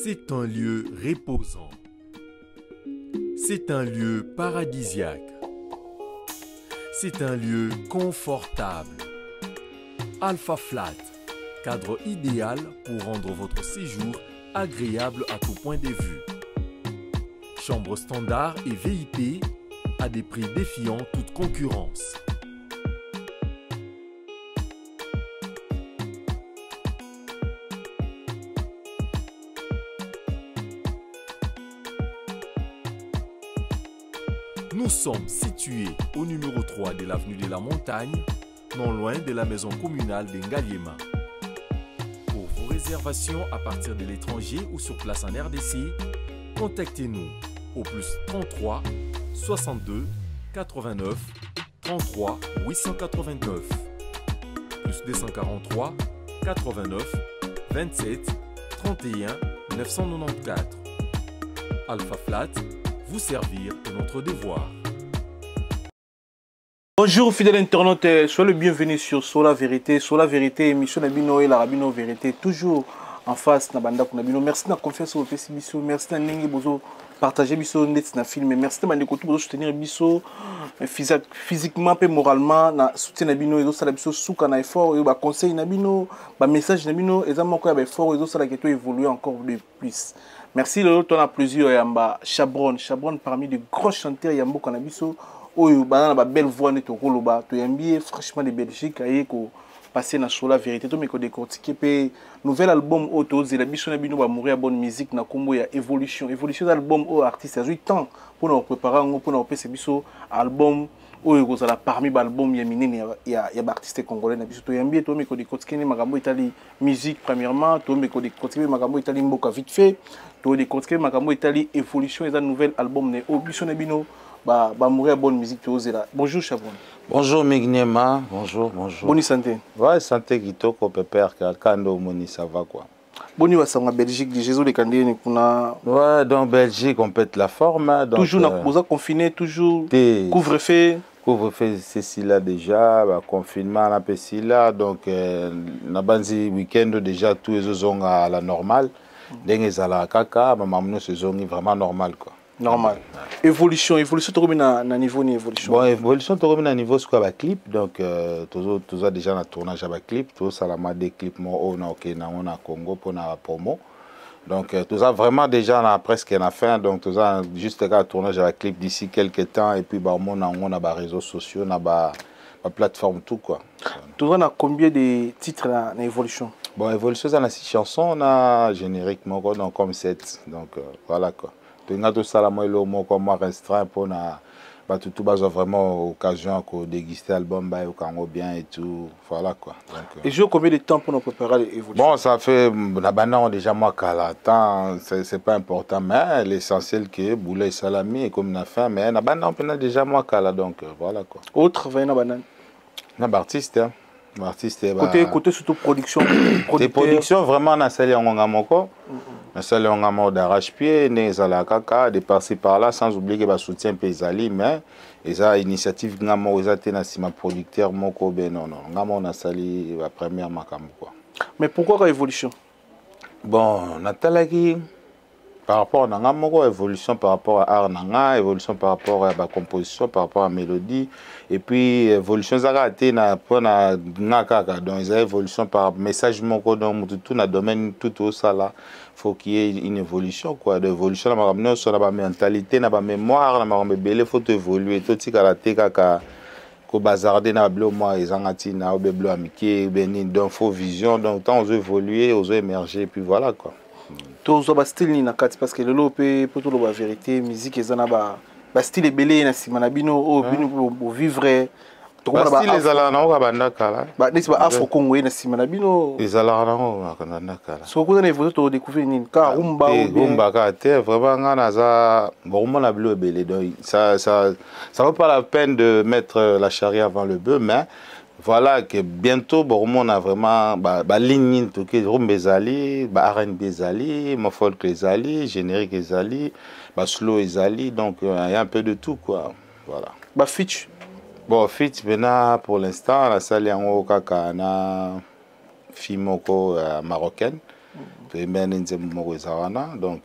C'est un lieu reposant. C'est un lieu paradisiaque. C'est un lieu confortable. Alpha Flat, cadre idéal pour rendre votre séjour agréable à tout point de vue. Chambre standard et VIP à des prix défiant toute concurrence. Nous sommes situés au numéro 3 de l'avenue de la Montagne, non loin de la maison communale d'Engaliema. Pour vos réservations à partir de l'étranger ou sur place en RDC, contactez-nous au plus 33 62 89 33 889 plus 243 89 27 31 994. Alpha Flat, vous servir de notre devoir. Bonjour fidèles internautes, soyez le bienvenu sur Sola Vérité. Sola Vérité, émission Nabino et la Rabino Vérité, toujours en face Nabanda Nabino. Merci de la confiance au PC Bisso, merci de Nengi Bozo partager Bisso net na film, merci de Mandeko Bozo soutenir Bisso physiquement et moralement na soutien Nabino et ça la Bisso souka na effort et ba conseil Nabino, ba message Nabino et ça manque ba effort et ça la que évoluer encore de plus. Merci le ton a plaisir yamba Chabron parmi de gros chanteurs yambo Kanabiso. Oyo bana ba belle voix neto koloba to yambi franchement de Belgique aye ko passer na Sola Vérité to me ko décortiquer pe nouvel album auto zela biso na bino ba mourir bonne musique na kombo ya évolution d'album au artiste a 8 ans pour nous préparer ngo pour nous pese biso album oyo ko sala parmi ba album ya minene ya ba artiste congolais na biso to yambi to me ko décortiquer ni makambo itali musique premièrement to me ko décortiquer makambo itali mboka vite fait to décortiquer makambo itali évolution et un nouvel album ne o biso na bino ba mourir bonne musique to zela. Bonjour Chabron. Bonjour Mignema, bonjour. Bonne santé. Ouais, santé kitoko pépère kando moni ça va quoi. Boni wa sanga Belgique, Jésus de Kandé ni kuna. Ouais, dans Belgique on pète la forme donc toujours na posa confiné, toujours couvre-feu. Couvre-feu c'est là déjà, bah, confinement na pesi là donc na banzi week-end déjà tous les jours à la normale. Dengue zala kaka, ba mamno saison vraiment normal quoi. Normal. Évolution tu remets na niveau ni évolution. Bon, évolution tu remets na niveau ce quoi clip donc toujours déjà na tournage avec clip, tout ça la mode des clips mo na OK na on a Congo pour na promo. Donc tout ça vraiment déjà on a presque la fin donc tout ça juste un tournage avec clip d'ici quelques temps et puis bah on a ba réseaux sociaux, na ba plateforme tout quoi. Tout ça a combien de titres na évolution? Bon, évolution ça a 6 chansons, on a génériquement donc comme 7 donc voilà quoi. Tout ça, moi restreint pour tout vraiment occasion de déguster l'album au Congo bien et tout voilà quoi. Donc, et je combien de temps pour nous préparer l'évolution? Bon, ça fait la banane déjà moi qu'à la temps c'est pas important mais l'essentiel que boulet salami et comme la fin mais la banane on déjà moi qu'à la donc voilà quoi. Autre vin na banane. Na artiste hein. Artiste côté surtout production production vraiment na sali en moko. Na sali en moko d'arrache-pied né zala kaka de par-ci par-là sans oublier que ba soutien paysanali mais eza initiative ngamo eza tena sima producteur moko ben non ngamo na sali la première makambo quoi. Mais pourquoi la évolution? Bon, natalaki par rapport à ngamo évolution par rapport à art nanga, évolution par rapport à la composition, par rapport à la mélodie et puis évolution zaka tena pona ngaka donc ils évolution par message moko donc tout na domaine tout ça là faut qu'il y ait une évolution quoi d'évolution na makamno sur la mentalité na ba mémoire na makambe belé faut évoluer tout tika kaka ko bazarder na blo moi ezangati na obeblo amiki beni donc faut vision donc tant on évoluer on émerger puis voilà quoi. Tous les styles ni nakati parce que le lopé pour tout la vérité musique ezana ba style belé na sima na bino o bino vivre to ba style ezala na ko banda kala ba nesi ba afro congo na sima na bino ezala na ko banda kala so ko na évoluer to découvrir ni ka rumba ka te vraiment ngana za bon na blo belé donc ça vaut pas la peine de mettre la charrue avant le bœuf mais voilà que bientôt bon on a vraiment ba ligne tout que rumba ezali ba R&B ezali mo folk ezali générique ezali ba slow ezali donc il y a un peu de tout quoi voilà ba feat bon feat bena pour l'instant la salle en kaka na fille moko marocaine toyembani nzembo moko eza wana donc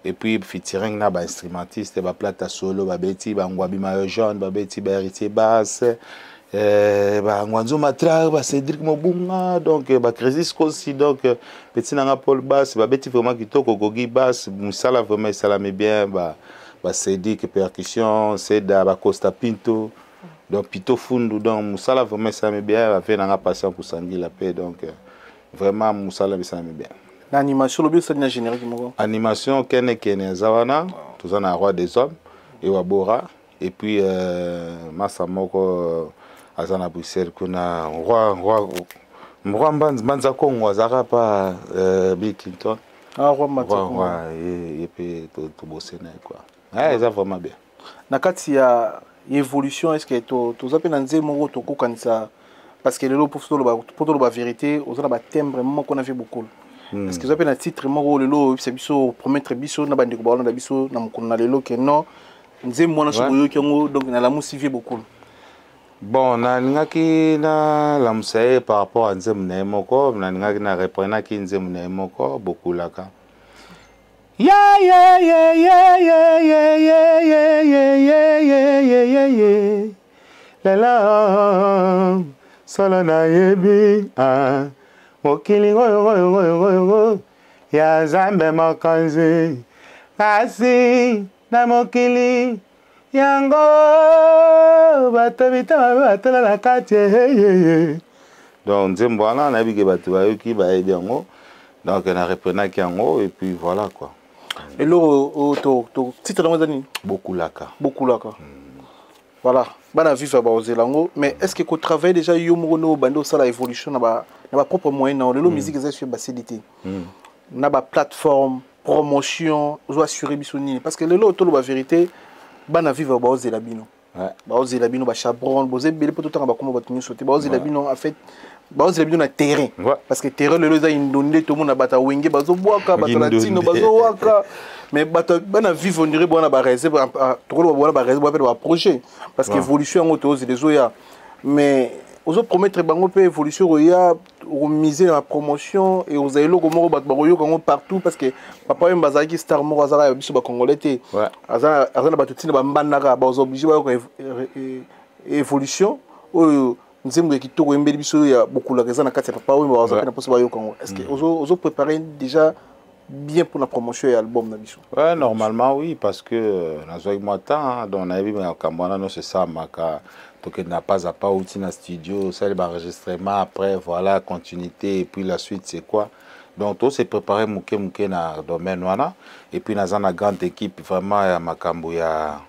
et puis featuring na ba instrumentiste ba plata solo ba beti ba ngwabi mayo jaune ba beti ba héritier basse ba ngwanzo matra ba Cédric Mobunga donc ba Crisis aussi donc petit nanga Paul basse ba beti vraiment kitoko gogi basse musala vraiment salame bien ba Cédric percussion Seda ba Costa Pinto donc Pito Fundu donc musala vraiment salame bien ba fait nanga patient pour Sangi la paix donc vraiment musala salame bien. L'animation, le but c'est générique. Animation, Kene Zawana, tout ça, Roi des Hommes, et Wabora, et puis Massamoko, Azana Bruxelles, Kuna, Roi Banzako, Wazara, pas Bill Clinton. Ah, Roi Banzako. Roi, et puis tout bosser, quoi. Ah, ça vraiment bien. Nakati, il y a évolution, est-ce que tu as pensé mon retour quand ça. Parce que le pour la vérité, on a un thème vraiment qu'on a fait beaucoup. Est-ce que vous avez un titre c'est biso promettre biso na bande ko ba na biso na mukuna lelo ke non nzembo na soboyo ke ngo donc na la musique beaucoup. Bon na ngaki na la musaye par rapport à nzembo na moko na ngaki na reprendre ki nzembo na moko beaucoup laka. Ya ya ya ya ya ya ya ya ya ya ya ya la la solo na yebi ah mokili ngoyo ya zambe makanzi kasi na mokili yango batabita batala la kati donc nzembo wana na bige batu bayoki bayebi yango donc na reprenaki yango et puis voilà quoi. Et lo to titre dans zani beaucoup laka voilà bana vivre ba ozelango mais est-ce que travaille déjà yo mono bando ça la évolution na ba propre moyen na le musique est sur facilité na ba plateforme promotion zo assurer bisoni parce que le lot la vérité bana vivre ba ozelabino ba ozelabino ba chabron bozé belé pour tout temps ba comment ba tenir sauter ba ozelabino en fait ba ozelabino na terrain parce que terrain le za indonde tout monde bata wenge bazo boaka bata latino bazo waka mais bana vivre on dirait bona ba réserve trop bona ba réserve ba projet parce que évolution en auto les oya mais aux autres promettre bango pe évolution ya miser la promotion et aux aïlo comme ba baroyo partout parce que papa même bazaki star mo azara biso ba congolais té azana ba tutina ba mbandaka ba obligé ba évolution o nzembo kitoko embeli biso ya beaucoup la raison na kati papa oui ba azana pour ba yo congo est-ce que aux préparer déjà bien pour la promotion et l'album Nabiso? Ouais, normalement oui, parce que moi temps donc on a vu mais non c'est ça maka donc il n'a pas à pas outil dans studio, ça l'enregistrement après voilà continuité et puis la suite c'est quoi? Donc tout s'est préparé mouké na domaine wana et puis dans une grande équipe vraiment ya makambo ya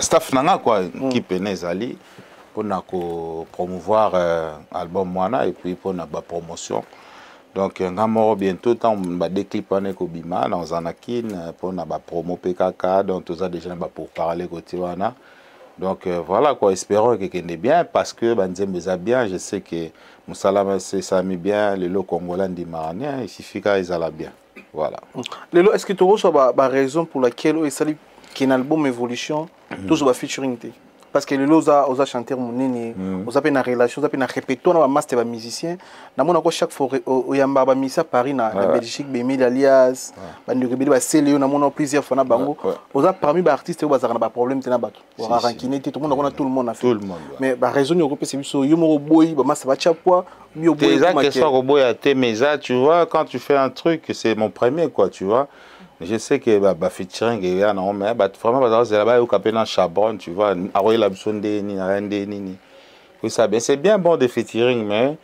staff nanga quoi équipe nezali pour na ko promouvoir album wana et puis pour na ba promotion. Donc, bientôt, on va décliper avec Obima dans Zanakin pour la promo PKK, donc tout ça déjà pour parler côté wana. Donc voilà quoi, espérons que c'est bien parce que Banzembe est bien. Je sais que Moussalama ça mis bien, le lot congolais dit maranien, il suffit qu'ils aient bien. Voilà. Lelo, est-ce que tu as la raison pour laquelle il s'agit qu'un album évolution, tout ça featuring? Parce que le lot a chanté mon nene, on a une relation, on a une répétition, on a master musicien. Namona chaque fois au yamba ba misa Paris na Belgique, Bemil alias, bande rebeli ba Célio, namona plusieurs fois na bango. On a parmi ba artistes au bazar na ba problème tena bato. On a rankiné tout le monde, tout le monde a fait. Mais ba raison européenne c'est biso yo mo boy ba masa ba chapwa, bio boy. C'est ça que ça boy à tes mais ça tu vois quand tu fais un truc c'est mon premier quoi tu vois. Je sais que bah featuring et non mais bah vraiment c'est là-bas au capitaine Chabron tu vois Aroy la besoin de ni oui ça bien c'est bien bon de featuring mais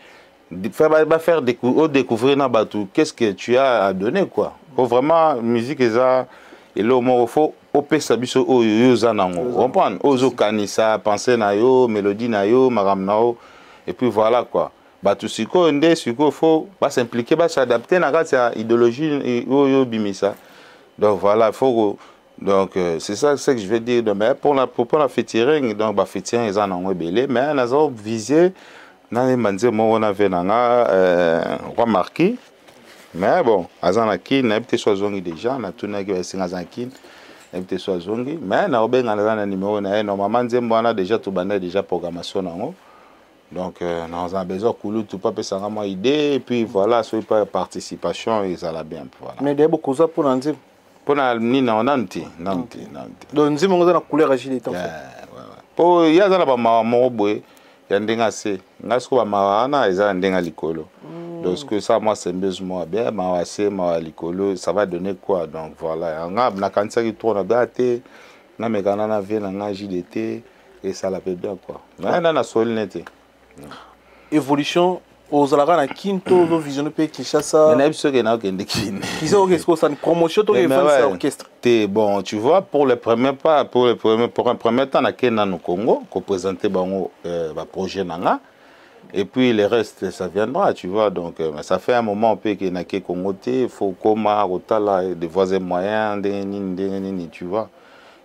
faire découvrir na batou qu'est-ce que tu as à donner quoi faut vraiment musique et ça et là au faut opé ça biso o yo za nango comprendre ozo kanisa penser na yo mélodie na yo maram na yo et puis voilà quoi batou siko ndé siko faut pas s'impliquer pas s'adapter na ka idéologie yo bimisa. Donc voilà, il faut donc c'est ça que je veux dire mais pour la featuring donc ba featuring ils en ont belé mais nous avons visé dans les manzé moi on avait nanga roi marquis mais bon azanaki na habité soazongi déjà na tuna ki singa zankin na habité soazongi mais na obenga na numéro na normalement nzembo na déjà tout banda déjà programmation nango Donc, nous avons besoin de tout pas ça une idée et puis voilà, soit pas participation et ça l'a bien. Voilà. Mais des beaucoup ça pour Nzim. Pour Nina, Nanti. Donc Nzim on a la couleur agile temps. Pour il y a ça là ba maman boy, il y a ndenga se. Ngasko ba mawana eza ndenga likolo. Donc ce que ça moi c'est besoin bien mawase ma likolo, ça va donner quoi donc voilà. Na kanisa qui tourne gâté, na mekana na vie na ngaji d'été et ça la fait bien quoi. Mais na solinete. Évolution aux alaka na quinto aux vision pe Kinshasa. Mais n'importe que na okende kin. Ils ont qu'est-ce que ça une promotion to events orchestre. Bon, tu vois pour le premier pas pour un premier temps na kena no Congo ko présenter bango ba projet nanga. Et puis le reste ça viendra, tu vois. Donc ça fait un moment peu que na ke Congo il faut koma rotala des voisins moyens des tu vois.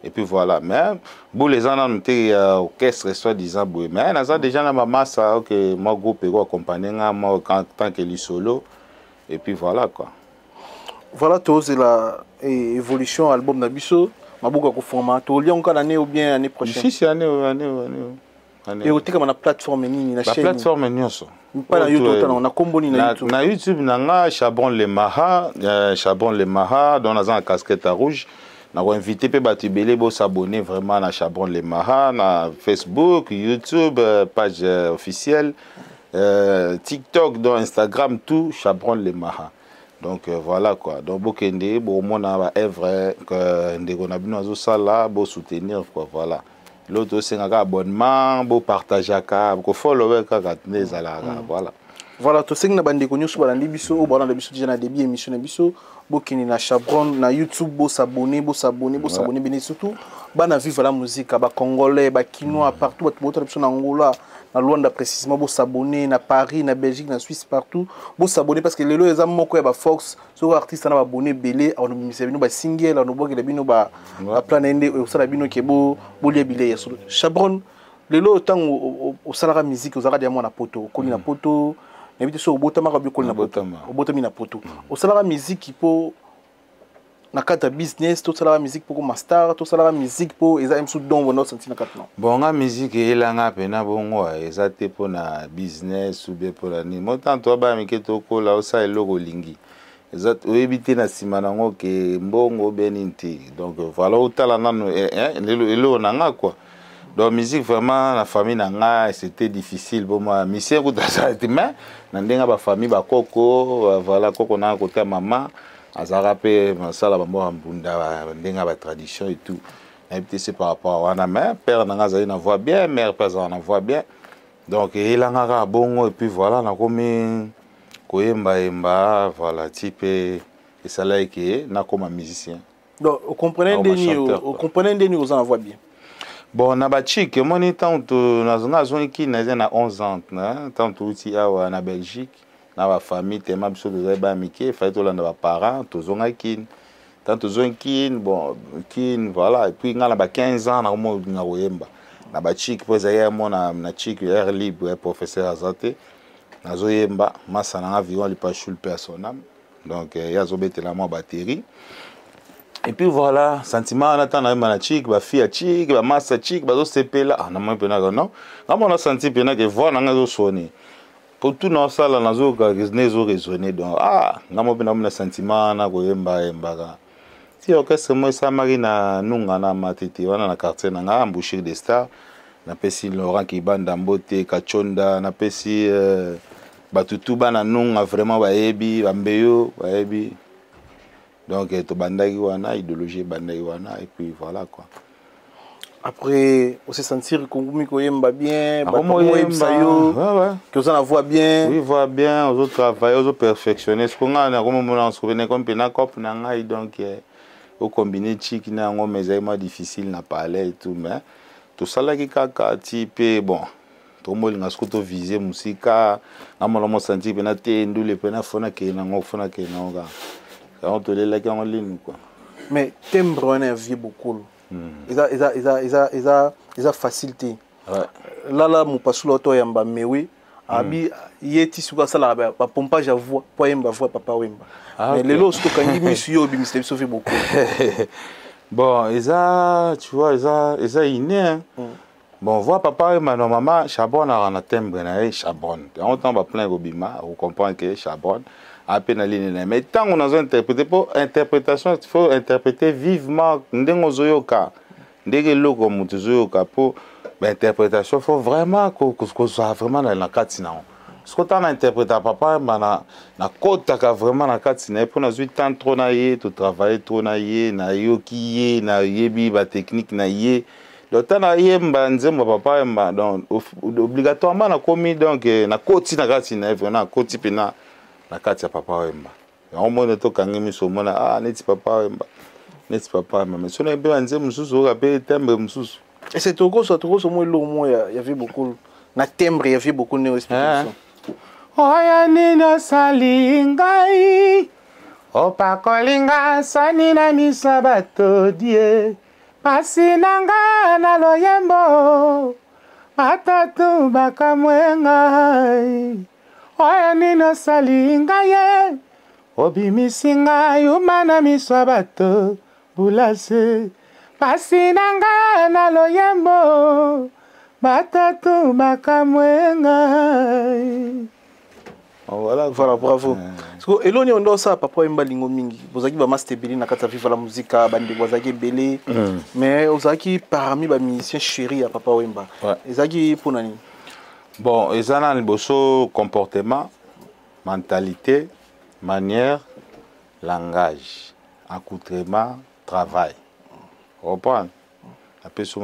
Et puis voilà, mais pour les gens qui ont orchestre, soi-disant, mais on a déjà la maman, ça, ok, moi, groupe, et accompagner, moi, tant que lui solo. Et puis voilà, quoi. Voilà, c'est la évolution album Nabiso. Ma beaucoup de format. Tu as encore l'année ou bien l'année prochaine? Si, année. Et au tika na plateforme ni na chaîne. La plateforme ni ça. Pas na YouTube, on a comboni na YouTube. Na YouTube, na Chabron le Maha, dans la casquette rouge. Nous avons invité les s'abonner vraiment à Chabron le Maha, na Facebook, YouTube, page officielle, TikTok, dans Instagram, tout Chabron le Maha. Donc voilà quoi. Donc Bokende, bon mon a œuvre que ndeko na bino azosala, bo soutenir quoi voilà. L'autre c'est un abonnement, bo partager ka, bo follower ka nezala voilà. Voilà, to sing na bande ko nyusu balandi biso o balanda biso déjà na début émission na biso bokini na Chabron na YouTube bo s'abonner bien surtout bana vivre la musique ba congolais ba kinois partout ba to biso na Angola na Luanda précisément bo s'abonner na Paris na Belgique na Suisse partout bo s'abonner parce que lelo eza moko ya ba Fox so artiste na ba abonné belé on bimisa bino ba single on bokela bino ba plan ende o sala bino ke bo lia bilé ya Chabron lelo tango o sala musique o zaka dia mona poto ko na poto n'habite sur Obotama Rabiokol na Botama. Obotami na poto. Au salaire musique pour na kata business, tout salaire musique pour master, tout salaire musique pour eza msou don bono senti na katno. Bon nga musique elanga pena bongo eza te pour na business ou bien pour la ni. Motant to ba miketo ko la osa eloko lingi. Eza oebite na sima nango ke mbongo beninti. Donc voilà otala nano elo nanga quoi. Donc musique vraiment la famille nanga c'était difficile pour moi. Mission ko ça mais nandenga ba famille ba koko voilà koko na côté maman azara pe masala ba mwa mbunda ndenga ba tradition et tout. Et puis c'est par rapport à wana mais père nanga za na voix bien, mère père za na voix bien. Donc elanga bongo et puis voilà na komi koyemba voilà type et ça là que na comme musicien. Donc vous comprenez des aux en voix bien. Bon, na bachik, moi ni tant na zone qui na 11 ans, tant outi awa na Belgique, na ba famille tellement biso de ba miki, fa to la na ba parents, to zonga kin. Tant to zone kin, bon, kin voilà, et puis na ba 15 ans na mo na oyemba. Na bachik po za ya mo na chik air libre professeur Azate. Na zoyemba, masa na avion li pa chul personnel. Donc ya zo betela mo batterie. Et puis voilà, sentiment on attend na chic, ba fille chic, ba massa chic, ba do sepela, ah na moi pena non. Quand on a senti pena que voilà na zo sonner. Pour tout dans ça là na zo ka nezo raisonner donc ah, na moi pena na sentiment na ko yemba embaga. Si orchestre moi ça marina nunga na matete wana na quartier na nga embouchure des stars. Na pesi Laurent Kibanda Mbote Kachonda, na pesi batutu bana nunga vraiment ba yebi, ba mbeyo, ba yebi. Donc, tu bandai wana, idéologie bandai wana, et puis voilà quoi. Après, on se sentir qu'on yemba bien, que vous en voit bien. Oui, voit bien, aux autres travailler, aux autres perfectionner. Ce qu'on a, on se souvient comme pena cop nangai donc au combiné chic na ngo mais c'est difficile na parler et tout mais tout ça là qui kaka type bon. Tout le monde a scouté viser musique, na mo sentir pena te ndule pena fona ke na ngo fona ke na ngo. On te l'a en ligne quoi. Mais timbre on a vu beaucoup. Ils facilité. Là mon passe l'auto yamba mais oui. Abi yeti suka sala ba pompage à voix, poemba voix papa wemba. Mais les lots que quand il monsieur bi me sauvé beaucoup. Bon, tu vois, ils inné. Bon, voir papa et ma maman, Chabron a timbre, Chabron. En temps, on va plein Robima, vous comprenez que Chabron a peine à l'île. Mais tant qu'on a interprété, pour interprétation, il faut interpréter vivement. Ndengozoyoka, Ndegelo Mutuzoyoka, pour l'interprétation, il faut vraiment qu'on soit vraiment dans la katina. Ce qu'on a interprété à papa, na kota ka vraiment na katina. Pour nous 8 ans trop naïe, tout travailler trop naïe, na yoki, na yebi, ba technique naïe. Donc, donc obligatoirement, na commis donc na koti na katina, na koti pina na katia papa wemba. On m'a dit quand il so mona ah neti papa wemba, neti papa wemba. Mais si on a bien dit mususu, on a bien timbre mususu. Et c'est Togo, moi il y avait beaucoup na timbre, il y avait beaucoup de explications. Oya nino salingai, opa kolinga sanina misabato die. Masinanga na loyembo matatu bakamwengai oya nino salinga ye obimisinga yumana miswabato bulase masinanga na loyembo matatu bakamwengai. Voilà, bravo. Et là, on a ça, papa Wemba Lingo Mingi. Vous avez dit que Beli na kata viva la musique, bande vous avez belé, mais vous avez parmi les musiciens chéris à papa Wemba. Vous avez pour nani? Bon, ils ont un beau comportement, mentalité, manière, langage, accoutrement, travail. Vous comprenez? Après ça,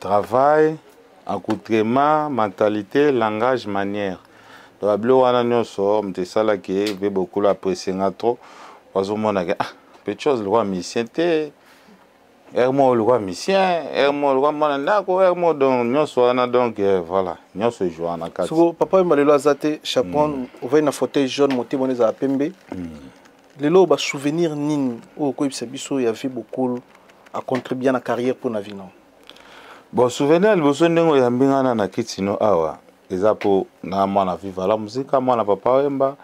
travail, accoutrement, mentalité, langage, manière. Donc, je suis beaucoup apprécié. Peu de choses, le roi musicien, le roi musicien, le roi mananako, donc voilà, nous sommes joués en accord. Papa Malelo Azate, Chapon, on va une fauteuil jaune, monter mon à Pembe. Les lots, souvenir nin, au Koïpsabiso, il y avait beaucoup à contribuer à la carrière pour la vie. Bon, souvenir, le besoin de Yambingana na Kitino Awa. Ils pour na mwana vivre la musique, mwana papa Wemba.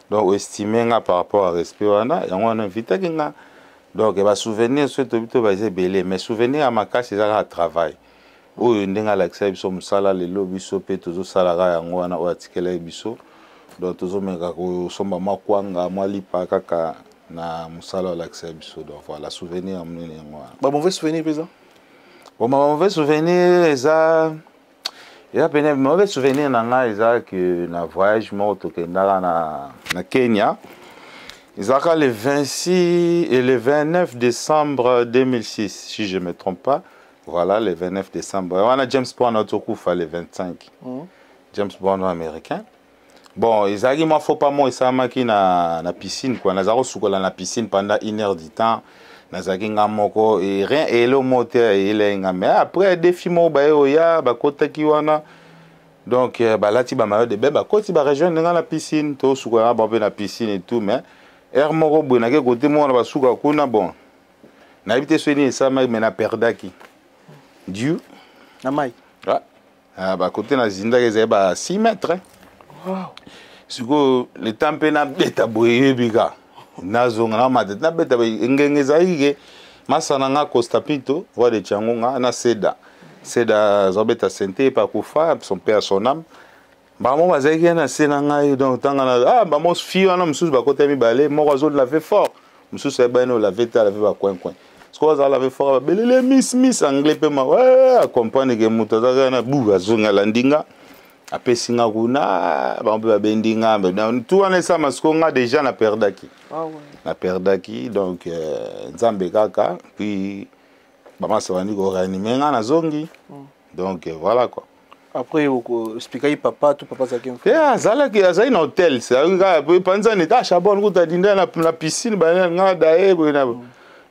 Donc, estimer par rapport à respect, on a invité quelqu'un. Donc, il va souvenir sur tout le belé. Mais souvenir à ma casse, c'est un travail. Où il y a l'accès à son salaire, les lobbies, sopé, tous les salariés, on a articulé biso. Donc, tous les gens qui sont maman kwanga, moi lipa kaka na musala l'accès à biso. Donc, voilà, souvenir à mon. Bah, mauvais souvenir, président. Bon, mauvais souvenir, ça. Il y a un mauvais souvenir que na voyage mort na Kenya. Ils ont le 26 et le 29 décembre 2006, si je ne me trompe pas. Voilà, le 29 décembre. On a James Bond autokoufa le 25. James Bond américain. Bon, ils ont dit moi faut pas moi ça maki na piscine quoi. Nazaro soukola na piscine pendant 1 heure du temps. Nazaki ngamoko et rien et le moteur il est mais après défi mo ba oya ba kota kiwana. Donc ba lati ba mayo de ba koti ba rejoindre dans la piscine to soukola ba na piscine et tout mais air moko bona ke côté mo na ba souka kuna bon. Na habité soigner ça mais na perdaki. Dieu na mai. Ah ba côté na zinda ke ba 6 mètres. Wow. Suko le temps na beta boye biga. Nazonga na matete na beta ngengeza yike masana nga Costa Pinto voix de Tchangonga na Seda Zobeta Sente pa kufa son père son âme bamo bazaki na sena ngai donc tanga na ah bamo fio na mususu ba kota mi balé moko zo laver fort mususu e bano laver ta laver ba coin ce za laver fort belele miss anglais pe ma ouais comprendre que muto za na buga zonga landinga apesinga kuna bambe ba bendinga tout wana ça maskonga déjà na perdaki. Ah ouais. Na perdaki donc nzambe kaka puis maman se vandi ko réanimer na zongi. Donc voilà quoi. Après expliquer papa tout papa ça qui me fait. Yeah, zala ki azai na hôtel, ça nga panza ni ta Chabon ko ta dinda na piscine ba nga dae na.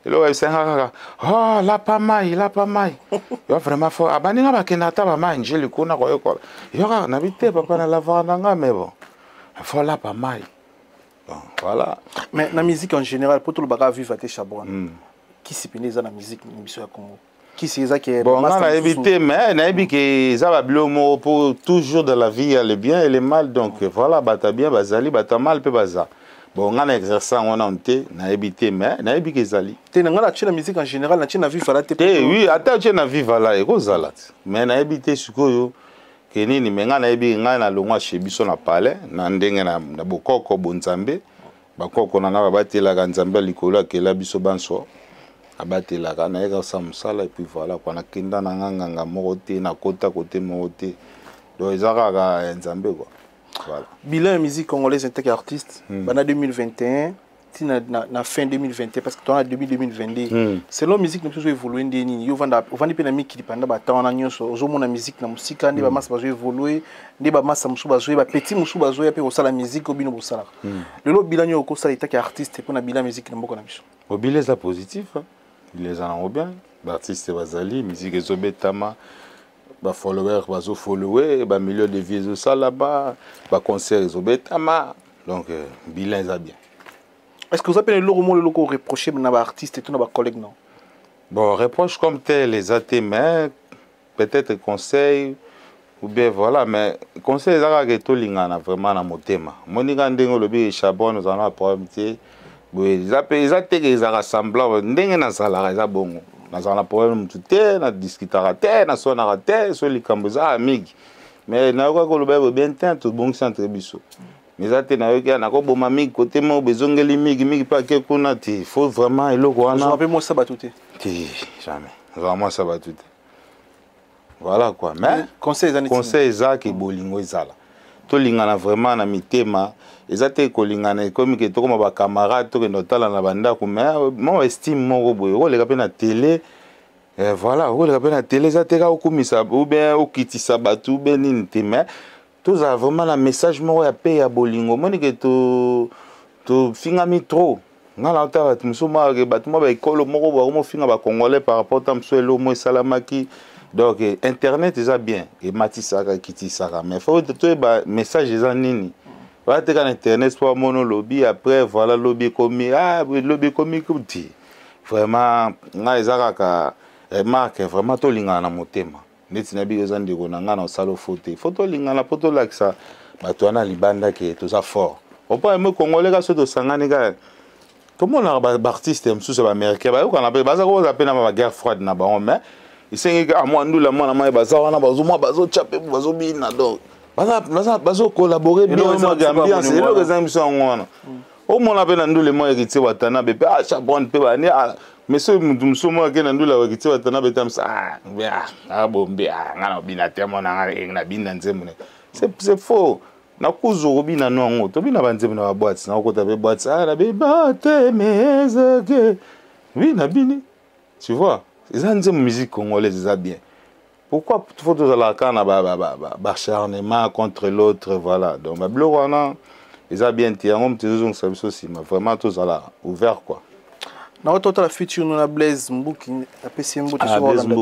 Elo wa senga oh la pas mai. Yo vraiment fort abani nga ba kenata ba mai njeli kuna ko yoko. Yo na bité papa na lavanda nga mais bon. Faut la pas mai. Bon, voilà. Mais la musique en général, pour tout le bagage vivre à Chabon, qui s'y pénèse dans la musique au Congo? Qui c'est ça qui est bon, on a évité, mais on a évité que ça va bien pour toujours dans la vie, il y a le bien et le mal. Donc voilà, bata bien, bazali, bata mal, peut baza. bon nga na exercer ngona onté na habité mais na habité ezali te nga na tchina musique en général na tchina viva la te oui ata tchina viva la ekozala mais na habité sikoyo ke nini mais nga na habité nga na longwa chez biso na palais na ndenge na bokoko bonzambe bakoko na nga batela nzambe likolo akela biso banso abatelaka na yeka sa musala et puis voilà kwa na kenda na nganga moko te na kota côté moko te donc ezaka nzambe quoi. Voilà. Bilan musique congolaise en tant qu'artiste, pendant 2021, na fin 2021, parce que tu as début 2022. Selon la musique, nous avons évolué. Nous avons des pénamiques qui pendant battant en agneau. Nous avons la musique, la musique, nous avons évolué. Nous avons évolué. Petit musu bazoé après au la musique au bino bosala. Le bilan yo ko sala en tant qu'artiste pour na bilan musique na mboko na biso. Au bilan c'est positif. Les en bien. L'artiste bazali, musique ezobetama. Ba followers bazo follower ba milieu de vie ça là-bas ba concert ezobetama donc bilan ça bien. Est-ce que vous appelez le mot le loco reproché na ba artiste et tout na ba collègue non? Bon reproche comme tel les atémins peut-être conseil ou bien voilà mais conseil ça que to lingana vraiment na motema moninga ndengo lobi chabon nous en a problème té oui ils appellent ils rassemblent ndenge na sala za bongo. Dans un problème tout est, na discutera te, na sonara te, so likamboza amigi. Mais na ko ko lobe bien temps tout bon centre biso. Mais ça te na yo na ko boma migi côté mo bezongeli migi pa ke kuna ti. Il faut vraiment eloko wana. Je rappelle moi ça batouté. Ti jamais. Vraiment ça batouté. Voilà quoi. Mais conseil za ki bolingo ezala. To lingana vraiment na mitema. Ezate kolingana comme que to comme ba camarade to que notala na banda ko mais mon estime mon boy o le ka na télé voilà o le ka na télé ezate ka okumisa ou bien okitisa batu ben ni tema tous a vraiment la message mo ya paix ya bolingo moni que to fingami trop ngala ta musoma ke batu mo ba ekolo moko ba mo finga ba congolais par rapport à mselo mo salamaki. Donc internet est bien et matisaka kitisaka mais faut to ba message eza nini. Va te kan internet pour mono lobby après voilà lobby commis lobby commis kuti vraiment nga ezaka ka remarque vraiment to linga na motema neti na bizo ndiko na nga na salo photo linga na poto laksa bato na libanda ke to za fort on pas me congolais ka so to sangani ka to mona ba artiste msusu ba américain ba ko na ba za ko za pena ba guerre froide na ba mais isengi ka mo ndula mona mai ba za wana bazo mo bazo chape bazo bina donc bazo collaborer bien ambiance et le exemple sont ngona au moins la peine ndule mo ekiti watana be chabon pe ba ni monsieur mtumsomo ke ndula ekiti watana be tam ça bombe ngana bina temo na bina nzemune c'est faux na kuzo bina no to bina banzemune ba boîte na ko ta be boîte na be bate mais que oui na bini tu vois ils ont une musique congolaise ça bien. Pourquoi faut toujours la canne acharnement contre l'autre voilà donc ma blogana ils a bien tiré on te disons ça aussi mais vraiment tous là ouvert quoi. Na total feature na Blaise Mbuki apesi Mbuki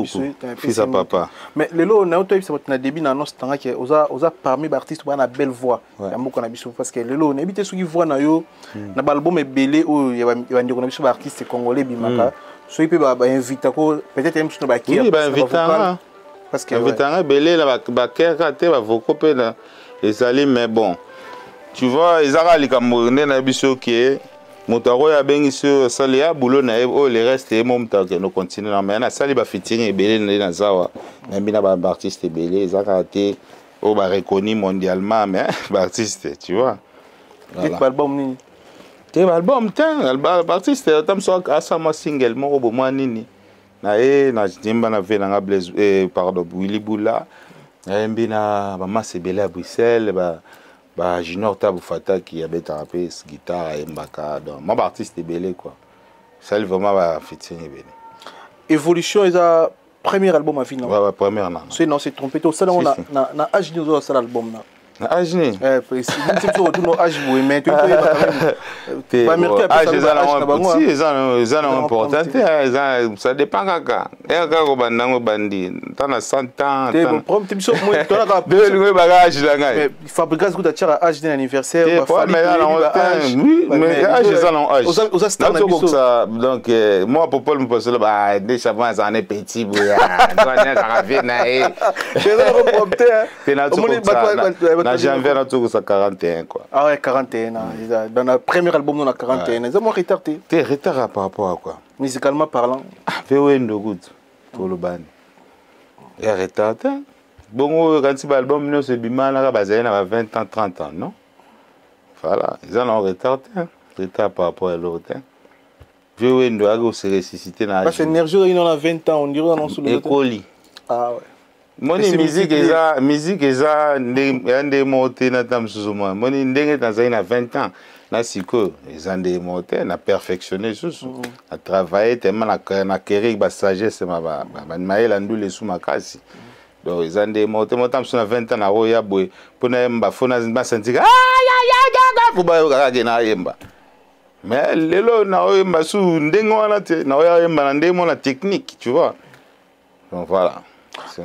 so fils à papa. Mais lelo na auto ça na début na annonce tanga que oza parmi ba artistes ba na belle voix ya Mbuki na biso parce que lelo na bité soki voix na yo na ba album ebele o ya ndiko na biso ba artiste congolais bimaka so ipe ba invite ko peut-être même sur ba qui ba invite parce que invitanga belé la ba kera te ba voko pe na ezali mais bon tu vois ezaka likambo na biso ki motaro ya bengi sur salia boulot na o le reste et mom ta que no continue na mais na sali ba featuring belé na zawa na bina ba artiste belé ezaka te o ba reconnu mondialement mais ba artiste tu vois voilà album ni te album artiste tam so asama single mo bo mo nini na na jimba na ve na Blaise pardon Willy Boula na mbina ba masebele à Bruxelles ba Junior Tabu Fata qui avait tapé guitare et mbaka donc moi artiste belé quoi ça vraiment va featuring belé évolution est à premier album à vie non ouais première non c'est non c'est trompé tout ça on a na âge nous ça l'album là âge ni précis c'est tout nos âge vous mais tu peux pas marquer ça important ça dépend kaka ko bandango bandi tana 100 ans te problème tu so moi toi là de bagage là ngai fabriquer coup d'attirer âge d'anniversaire oui mais âge ça non âge donc moi pour me poser là des chavans ça est petit boya toi ça revient na c'est Na janvier na toko sa 41 quoi. Ah ouais, 41 dans le premier album on a 41. C'est moi retard té. T'es retard par rapport à quoi? Musicalement parlant. Fais ndo good pour le ban. Et retard. Bon quand c'est album nous c'est bimana ka bazali na 20 ans 30 ans non? Voilà, ils ont retard par rapport à l'autre. Je vais nous se ressusciter dans la parce que énergie il en a 20 ans on dirait dans sous le écoli. Ah ouais. Mon musique est ça ndé monté na tam sousuma. Mon ndenge na 20 ans. Na siko ils ont démonté, na perfectionné sous. A travaillé tellement na kéri ba sagesse ba maïla ndule sous makasi. Donc ils ont démonté mon tam sur 20 ans na roya boy pour na mba fona ba sentir ah ya pour ba ka na yemba. Mais lelo na oyemba sous ndenge wana te na oyemba na ndemo na technique, tu vois. Donc voilà.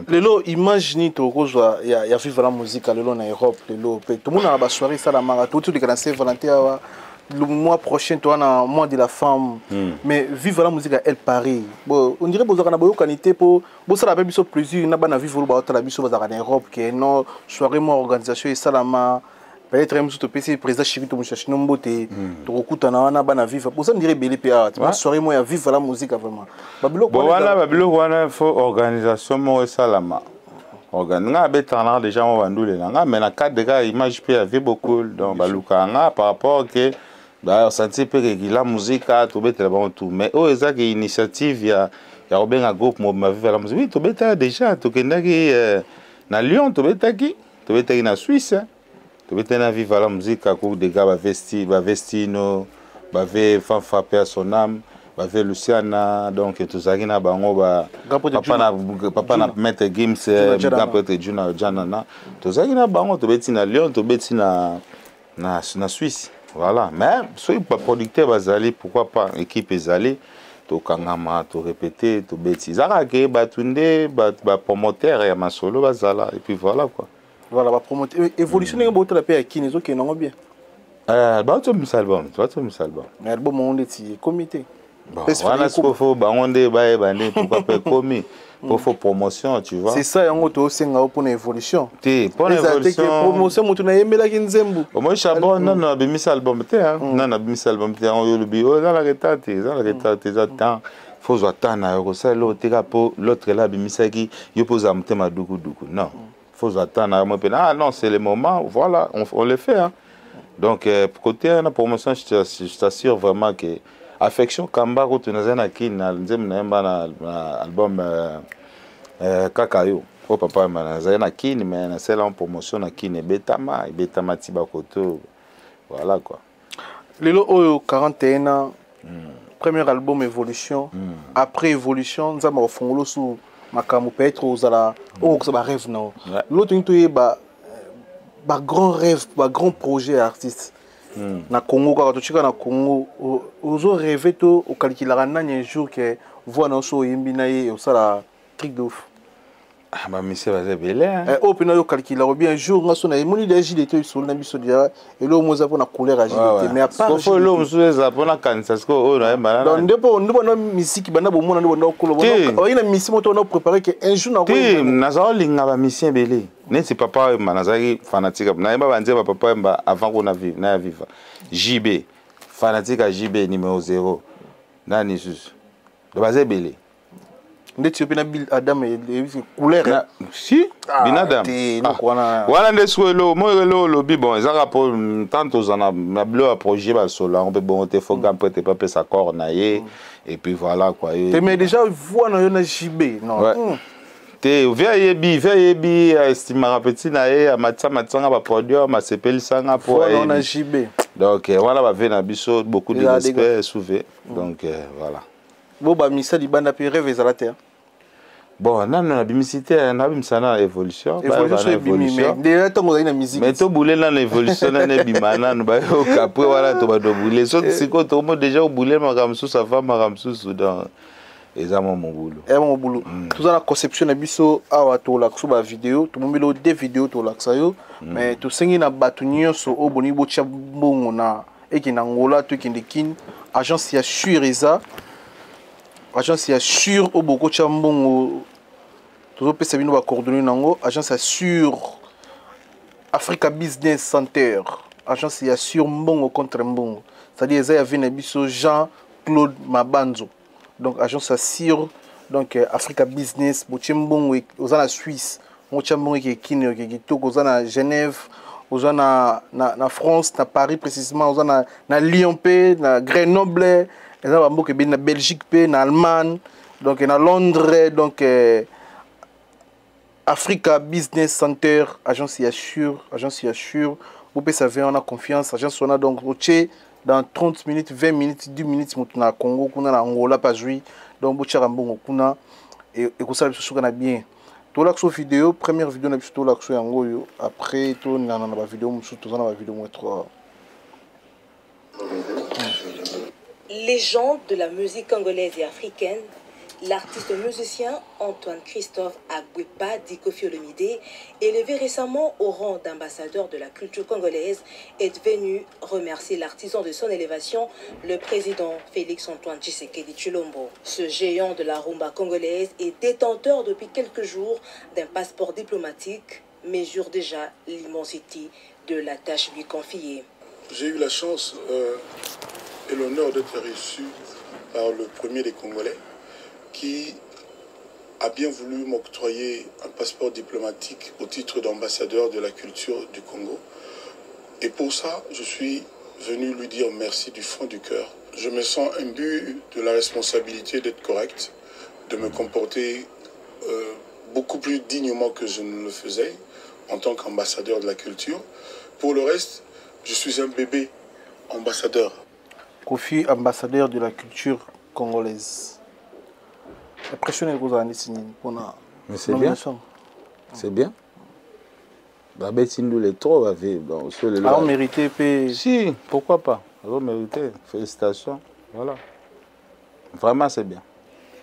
Lelo imagine to kozwa ya vivre la musique lelo na Europe lelo pe tout le monde a ba soirée ça la marathon tout le canal Saint-Valentin le mois prochain toi na mois de la femme mais vivre la musique à El Paris bon on dirait besoin na boyo qualité pour ça la biso plaisir na ba na vivre ba la biso ba na Europe que non soirée moi organisation et ça la ma peut-être même surtout PC président Chiri to muchachi nombote to kokutana wana bana vivre pour ça on dirait belé pa soirée moi ya vivre la musique vraiment babilo wana faut organisation moi salama nga betana déjà on va ndule nga mais na cadre de image pe avait beaucoup donc baluka nga par rapport que ba senti pe que la musique to betela bon tout mais oh ezaka initiative ya obenga groupe mo ma vivre la musique oui to beta déjà to kendaki na Lyon to betaki na Suisse. Tu veux na vivre la musique à cause des gars Vestino, Fanfa Personam, Luciana, donc tout ça qui n'a bango papa na mettre Gims, Gapote Juna Janana, tout ça qui n'a bango tu veux na Lyon, tu veux na Suisse, voilà. Mais soyez pas producteur bazali, pourquoi pas équipe ezali, tu kangama, tu répéter, tu bêtis. Zara ke batunde, promoteur ya masolo bazala et puis voilà quoi. Voilà, va promoter évolution n'est pas la paix à qui n'est aucun non bien. Bah tu me album, mais album on est comité. Bon, voilà ce qu'il faut, bah on est bah pourquoi pas commis, pour faire promotion, tu vois. C'est ça on est aussi pour une évolution. Pour une évolution. Promotion mutu na yembela kinzembu. Moi charbon non bimis album te hein, non bimis album te on yo le bio dans la retate, attends. Faut attendre ça l'autre pour l'autre là bimisaki yo pose à mutema duku non. Faut attendre ah non c'est le moment voilà on le fait hein. Donc côté la promotion je t'assure vraiment que affection kamba ko tunazana kina nzem na album kakayo au papa manazana kini mais na celle en promotion na kini betama tiba koto voilà quoi. Lelo oyo 41 ans premier album évolution après évolution nzama ofongolo sous makamu peut-être aux ala oh ça va rêve non l'autre une ba grand rêve ba grand projet artiste na Congo quand tu chika na Congo ozo rêver to au calculer un jour que voix na so yimbi na ye au sala truc de ouf ah bah monsieur va belé oh puis na yo calculer bien jour na so na moni de JDT sur na biso dia et lo moza pour na couleur à JDT mais à part faut lo mozo za pour na kanisa ko o na ba donc ndipo na musique bana bo mona ndipo na kolo bona ina musique moto na préparer que un jour na ko na za linga ba musicien belé ne c'est papa manazaki fanatique na ba banze ba papa mba avant qu'on a vivre na vivre JB fanatique à JB numéro 0 nani sus de base belé ndeti opina Bill Adam et couleur si binadam voilà ndes swelo mo lobby bon ça rapport tant za na bleu projet ba sola on peut bon te faut gamper te pas sa corps naie et puis voilà quoi mais déjà voix na JB non te veyebi estimera petit naie matanga ba produire ma sepeli sanga pour na JB donc voilà va venir na biso beaucoup de respect souvé donc voilà bo ba misa di banda pe rêve za la terre. Bon, non, la bimicité, na bimsana évolution. Évolution. Déjà, tu as une musique. Mais tu bouler dans l'évolution, na bimana, nous ba au capre, voilà, tu vas bouler. Sauf si quand tu déjà au bouler, ma ramsou, ça va, ma ramsou, dans. Et ça, mon boulot. Et mon boulot. Tout ça, la conception, na biso, awa to la kuba vidéo, tout le monde des vidéos to la ksayo, mais tout ça, na batunyo so au boni bocha bongo na et qui n'angola, tout qui n'ekin, agence y assure ça. Agence assure au beaucoup chambon tout le pays va coordonner nango agence assure Africa Business Center agence ya sur mbongo contre mbongo, c'est-à-dire ça y avait un Jean-Claude Mabanzo, donc agence assure donc Africa Business bochembongo aux en Suisse, mochembongo qui kine qui to aux en Genève, aux en na France, na Paris précisément, aux en na Lyon p, na Grenoble, et na bambo que bien na Belgique p, na Allemagne, donc na Londres, donc Africa Business Center agence y assure, vous pouvez savoir on a confiance, agence on a donc dans 30 minutes, 20 minutes, 10 minutes na Congo, kuna na Angola pas jouer. Donc, vous avez kuna et vous savez ce qu'on a bien. Tout l'action vidéo, première vidéo, on a tout l'action en gros. Après, tout on a la vidéo, tout on a la vidéo moins 3. Légende de la musique congolaise et africaine, l'artiste musicien Antoine Christophe Agwepa Dikofi Olomide, élevé récemment au rang d'ambassadeur de la culture congolaise, est venu remercier l'artisan de son élévation, le président Félix Antoine Tshisekedi Tshilombo. Ce géant de la rumba congolaise est détenteur depuis quelques jours d'un passeport diplomatique, mesure déjà l'immensité de la tâche lui confiée. J'ai eu la chance et l'honneur d'être reçu par le premier des Congolais, qui a bien voulu m'octroyer un passeport diplomatique au titre d'ambassadeur de la culture du Congo. Et pour ça, je suis venu lui dire merci du fond du cœur. Je me sens imbu de la responsabilité d'être correct, de me comporter beaucoup plus dignement que je ne le faisais en tant qu'ambassadeur de la culture. Pour le reste, je suis un bébé ambassadeur. Kofi, ambassadeur de la culture congolaise. Mais c'est bien. C'est bien. Les trop on mérité. Si, pourquoi pas. On mérité. Félicitations. Voilà. Vraiment, c'est bien.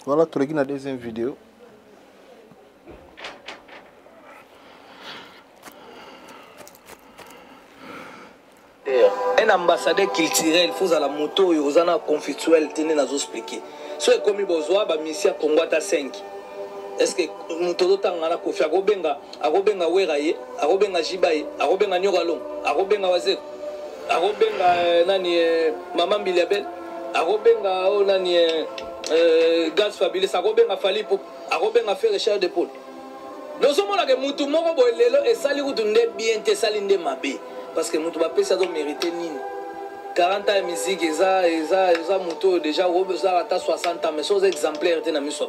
Voilà, tu regardes la deuxième vidéo. Un ambassadeur culturel, il faut à la moto, il y a un conflictuel, il y a expliquer. Si comme il y a un mission Congo à 5, est-ce que nous avons un kofi agobenga weraye, agobenga jibaye, agobenga nyogalong, agobenga wazek, agobenga nani maman biliabel, agobenga nani gaz fabuleux, agobenga falipo, agobenga faire cher de Paul. Nous sommes là que mutu moko bolelo et sali utunde bien te sali nde mabe parce que mutu ba pesa do mériter nini. 40 ans de musique, ils ont déjà 60 ans, mais sont exemplaires de la musique.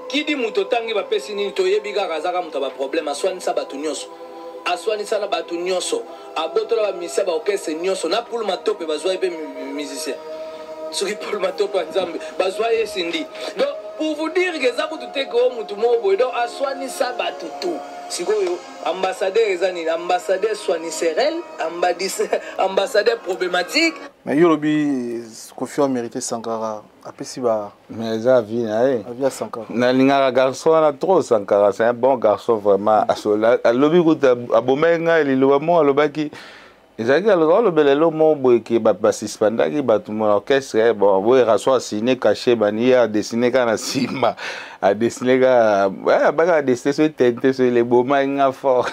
Qui dit que tu as pesini, tu as un problème, à soigner ça, à soigner ça, à botter la musique, à orchestre, na pour le mato, tu as un musicien. Ce qui pour le mato, par exemple, tu as un Cindy. Donc, pour vous dire que ça, tu as un soigner ça, tout. Si vous ambassadeur soigné-serrel, ambassadeur problématique. Mais Yolobi, Kofi a mérité Sankara. Mais ça vie, à Sankara. Un garçon a trop Sankara, c'est un bon garçon vraiment. Lobi abomenga liloamo lobaki. Ezaki le belelo mo qui ba suspenda qui ba tout mon orchestre bon oui raso signé caché bani a dessiné kana simba a dessiné ka ba dessiné sur tente sur les beaux mains fort.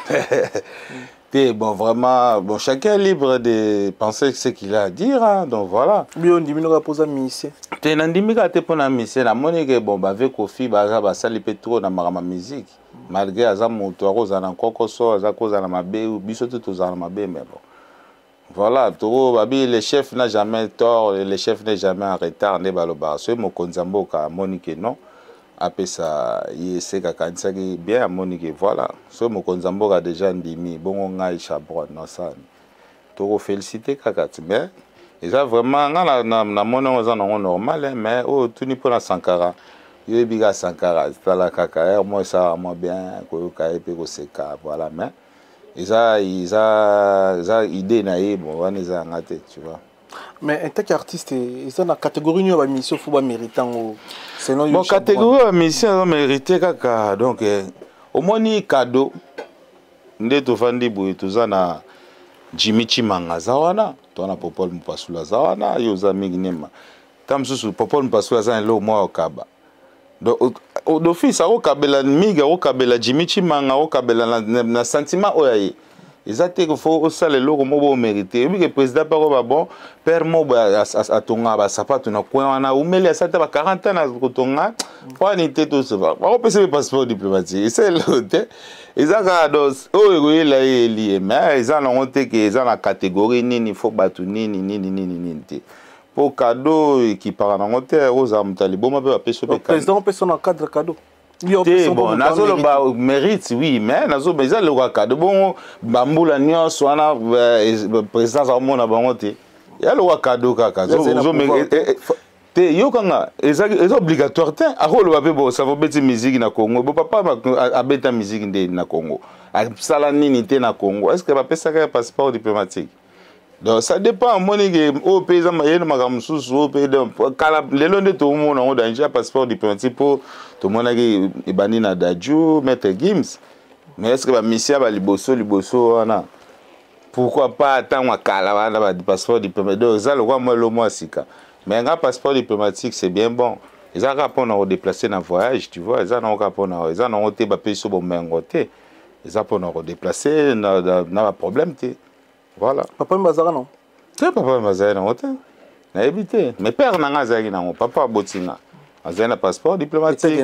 Bon vraiment bon chacun est libre de penser ce qu'il a à dire hein, donc voilà. Lui on dit nous va poser mission. Te nandimika te pona mission na monique bon ba avec Kofi ba sali pe trop na ma musique malgré aza moto akoza na kokoso aza koza na mabe biso tout za na mabe mais bon. Voilà, le chef n'a jamais tort, le chef n'est jamais en retard. Ce Mokonzambo ka Monique non, après ça, il sait que bien Monique voilà. Ce Mokonzambo a déjà dit bon on a chabron non ça. Toro féliciter kakati mais et ça vraiment na mono normal mais oh tout ni pour la Sankara. Il biga Sankara, c'est la kaka moi ça moi bien ko ka epe ko seka voilà mais ils ont idée naïe bon on les a raté tu vois mais en tant qu'artiste ils ont la catégorie de mission faut pas méritant selon bon catégorie de mission mérité kaka donc au moins ni cadeau ndeto fandi boye tozana Jimmy Chimanga zawana tona Popol Mpasula zawana yoza mignema tamsusu Popol Mpasula za lo moi okaba donc d'office akokabela miga akokabela Jimmy Chimanga akokabela na sentiment oyo ye eza te faut osala eloko moko omérité ebi ke président pako babon père mobo atonga basapato na coin wana umeli asata ba 40 ans na kotonga pani te to seba bakopesa be passeport diplomatique eza eloko te eza kaka dos oyo ekoyela ye elie mais eza nango te ke eza na catégorie nini faut bato nini te po cadeau ekipaka nango te ozala moto aliboma mpe bapesa mpe président opesa na cadre cadeau te bon nazoloba mérite oui mais nazoba eza lokola cadeau bongo bambula nyonso wana présidence akomona bango te ya lokola cadeau kaka te yokanga eza obligatoire te akoloba mpe bo savo beti musique na Congo bo papa abeta musique nde na Congo asala nini te na Congo est-ce que bapesaka passeport diplomatique. Donc ça dépend monique au pays mayena makambo susu au pays de kala lelo nde to mona ngo danger passeport diplomatique pour to mona ke ebani na Dadju Maître Gims mais est-ce que ba mission ba liboso wana pourquoi pas attendre kala wana ba passeport diplomatique donc ça le roi moi le mois sika mais un passeport diplomatique c'est bien bon ils ont rapport à déplacer dans voyage tu vois ils ont rapport à ils ont te ba pays so bo mengote ils ont pour nous déplacer na problème te. Voilà. Papa Mbazara non? C'est papa Mbazara non? Na évité. Mais père n'a pas non. Papa Botinga. Azana passeport diplomatique.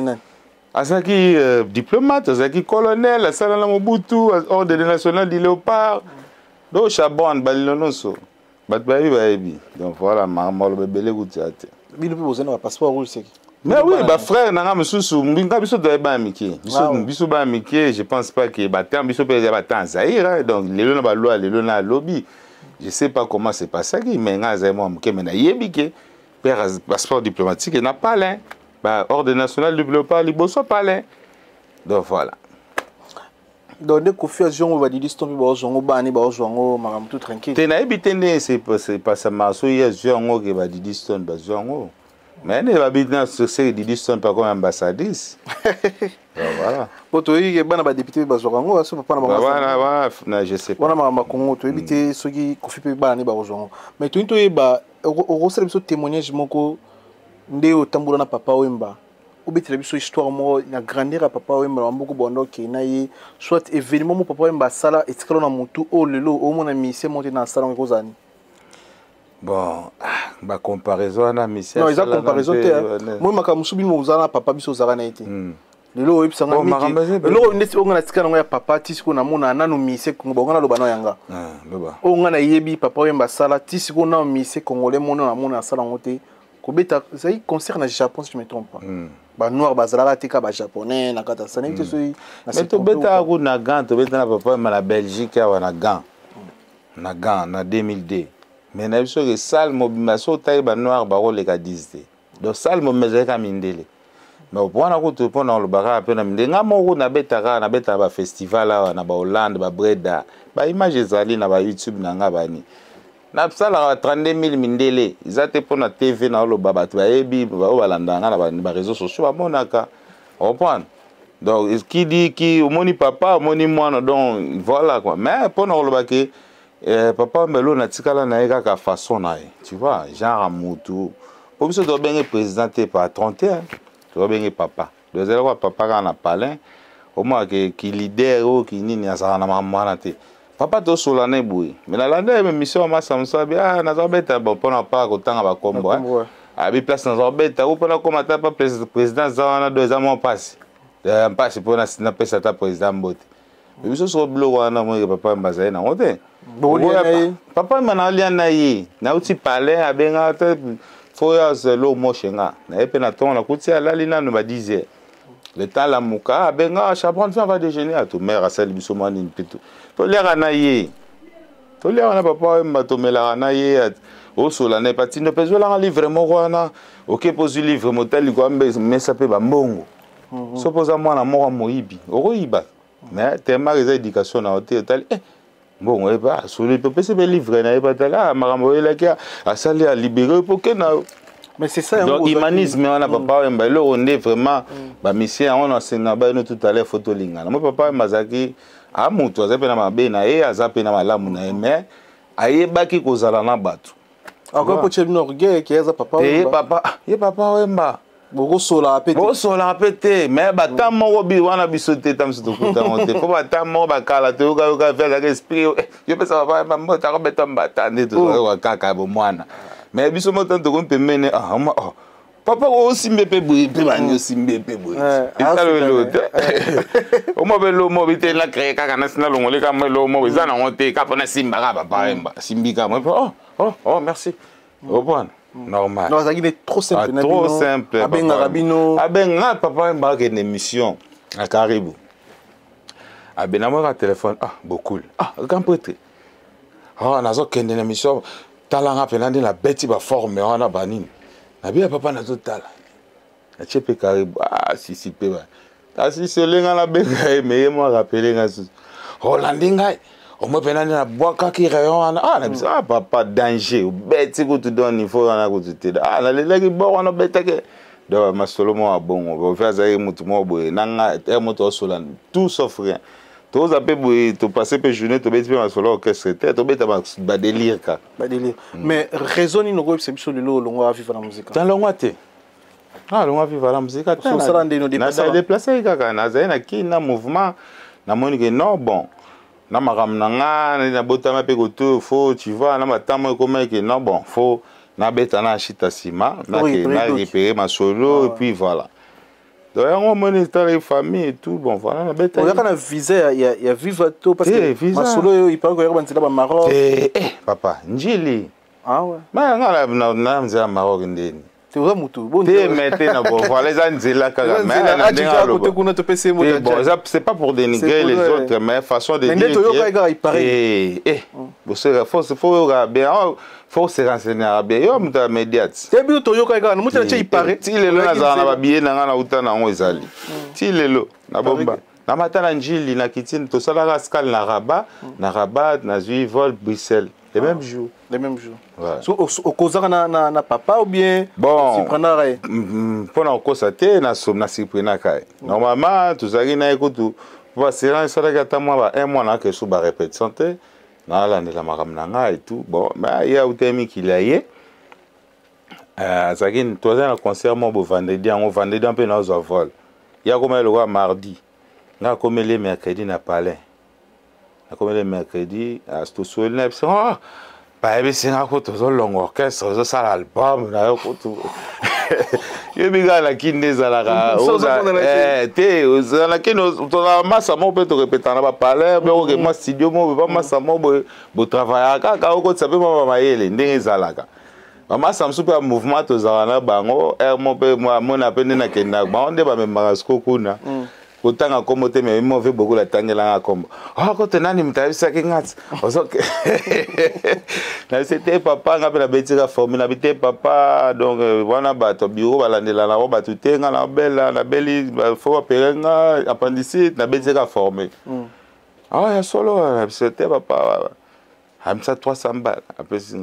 Azaki diplomate, azaki colonel, asala na Mobutu, ordre national du Léopard. Do Chabon balilonso. Babi. Donc voilà, maman le bébé goutiate. Bino pe bozana passeport rouge c'est. Mais oui, bah frère n'a pas mususu, mbinga biso de ba miki. Biso ba miki, je pense pas que batem biso pe ba temps Zaïre donc lelo na ba loi, lelo na lobby. Je sais pas comment c'est passé qui mais nga za moi mke mena yebike père passeport diplomatique n'a pas là. Bah ordre national du Léopard liboso pas là. Donc voilà. Donc dès qu'on fait on va dire distant bi ba zongo ba ni ba zongo makam tout tranquille. Te na ebitende c'est pas ça maso ya zongo ke ba distant ba zongo. Mais il va bien sur ces disons pas comme ambassadrice. Voilà. Poto yi bana ba député ba zongo aso papa na ba. Voilà, je sais pas. Wana ma Congo to ebité soki kofi pe ba ni ba zongo. Mais to into ba o sala biso témoignage moko nde o tambula na papa Wemba. Obitela biso histoire mo na grandeur à papa Wemba mboko bondo ke na ye soit événement mo papa Wemba sala etikalo na mutu o lelo o mona mise monter na salon ko zani. Bon, ma comparaison na mission. Non, ils ont comparaison te. Moi makamusu bino muzana papa biso zara na été. Lelo oyebisanga miki. Lelo ndeti onga na tikana ngo ya papa tisiko na mona nanu mise kongo bonga na lobana yanga. Loba. Onga na yebi papa Wemba sala tisiko na mise congolais mona na mona sala ngote. Kobeta ça y concerne Japon si je me trompe pas. Ba noir bazala tika ba japonais na kata sana ite so yi. Mais to beta ko na Gand, to beta na papa Wemba na Belgique ya na Gand. Na Gand na 2002. Mais na biso que salle mobilisation taille ba noir ba role ka 10. Donc salle mobilisation ka mindele. Mais au point na ko to pona le bara pe na mindele nga mo na beta ba festival na ba Hollande ba Breda. Ba image ezali na ba YouTube na nga bani. Na sala 32000 mindele. Izate pona TV na lo baba tu ba ebi ba balanda nga na ba réseaux sociaux ba monaka. Au point. Donc qui dit qui au moni papa, au moni moi donc voilà quoi. Mais pona lo ba ke papa Mbelo na tikala na eka ka façon na tu vois genre mutu pour biso do benga président par 31 do benga papa do zela kwa papa kana palin au moins qui leader ou qui nini asana na mama te papa to sola na boui mais la lande même mission ma samsa bien na zabeta bon pona pas ko tanga ba kombo abi place na zabeta ou pona comme ata pas président za na 2 ans mon passe passe pona na pesa ta président mbote biso so blo wana mo papa Mbazai na ngote papa manalia na ye na uti palais abenga te foyas lo moshenga na epe na ton na kuti alali na no ba 10h le temps la muka abenga Chabon va déjeuner à tout mère à celle biso mani pito to lera na ye to lera na papa mbato mela na ye o sola na pati no pezo la livre mo wana OK pose livre motel ko mais ça peut ba mbongo so posa mwana mo moyibi oyiba mais tellement les éducation na hôtel bon et pas sur les peuple c'est livre na pas là makambo elaka asali a libérer pour que na mais c'est ça donc humanisme on a papa Wemba le on est vraiment ba mission on a sena ba no tout à l'heure photo lingana mo papa Mbazaki a mutu azape na mabe na e azape na malamu na mais ayebaki kozala na bato encore pour chez nous orgueil qui est papa Wemba papa Wemba Boko sola pété. Boko sola pété. Mais bata moko bi wana bisoté tam surtout kuta monté. Faut bata moko bakala te oka faire la esprit. Je peux savoir pas moi ta robeta mbata ndé to wa kaka bo mwana. Mais biso moto to ko pemene papa aussi mbépé boui pe bandi aussi mbépé boui. Et ça le l'autre. Au mo belo mo bité la créer kaka na sina longole ka mo lo mo za na honte ka pona simba ka papa emba. Simbika mo oh merci. Au point. Normal. Non, ça est trop simple. Trop simple. Abenga Rabino. Abenga papa emba ke une émission à Caribou. Abena mo ka téléphone beaucoup. Quand peut-être. Nazo kende une émission talanga pelande la bête ba forme wana banini. Nabia papa na totala. Na chepe Caribou. Si pe ba. Ta si selenga na benga mais moi rappeler nga. Landinga. On me peine na boaka ki rayon na bisa papa danger bête ko tu donne il faut na ko tu te na le ki bo wana bête ke do ma solo mo bon on va faire ça mutu mo boy nanga moto solan tout sauf rien to za pe boy to passer pe journée to bête ma solo orchestre to bête ba délire ka ba délire mais raison ni no go c'est biso lelo longo a vivre la musique dans longo te longo a vivre la musique so sala ndeno déplacer kaka na za na ki na mouvement na moni que non bon na makamnanga na botama pe koto faut tu vois na matamo comme que non bon faut na beta na chita sima na que na récupérer ma solo et puis voilà donc on monte dans les familles et tout bon voilà na beta on a visé il y a vivre tout parce que ma solo il parle que on ba Maroc papa njili ouais mais na nzela Maroc ndeni c'est vrai mutu bon te mettez na bon voilà les anzela kaka mais bon c'est pas pour dénigrer les autres mais façon de dire faut se renseigner bien yo muta médiat te bi to yo kaka muta che ipare ti lelo na za na ba billet na na uta na ngo ezali ti lelo na bomba na matala njili na kitine to sala rascal na Rabat na zui vol Bruxelles les mêmes jours. Ouais. So, au cause na papa ou bien bon, surprenant pour na cause te na surprenant kai. Normalement, tu zaki na écoute va serrer ça la ta moi un mois na que sous ba répétition te na la la makamnanga et tout. Bon, mais il y a utemi qui l'a yé. Zaki toi na concert mo vendredi un peu na zo vol. Il y a comme le roi mardi. Na comme le mercredi na palais. Comme le mercredi, à ce soir, il y a c'est un long orchestre, ça l'album, il y a la kinde zalaka, te, la kinde, tu as massa mo peut te répéter na palais, mais moi studio mo pas massa mo bo travailler kaka ko sape mo mayele ndenge zalaka. Mama sam super mouvement to zalana bango, mo pe moi mon appel na kenda, ba onde ba me marasko kuna. Autant comme tu mais moi fait beaucoup la tangela comme quand tu n'as ni m't'a ça qui ngats c'était papa ngapela la bêtise la formule habité papa donc voilà ba to bureau balandela na ba tutenga na belle na beli faut perenga appendicite na bêtise la formule ya solo c'était papa ça 300 balles après ça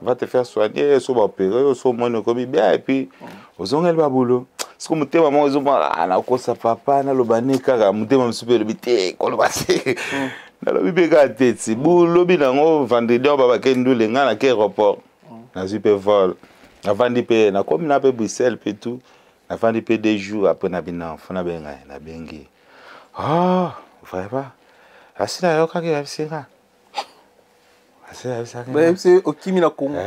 va te faire soigner so ba opérer so mon comme bien et puis aux ongles ba boulot c'est comme tu maman ils ont na kosa papa na lobane kaka mutema msupe lobité kolobase na lobi ka tete bu lobi na ngo vendredi on ba kendo lenga na ke aéroport na super vol na vandi pe na comme na pe Bruxelles pe tout na vandi pe 2 jours après na bina enfant na benga na bengi vraiment asina yo kaka ya singa c'est okimi na Congo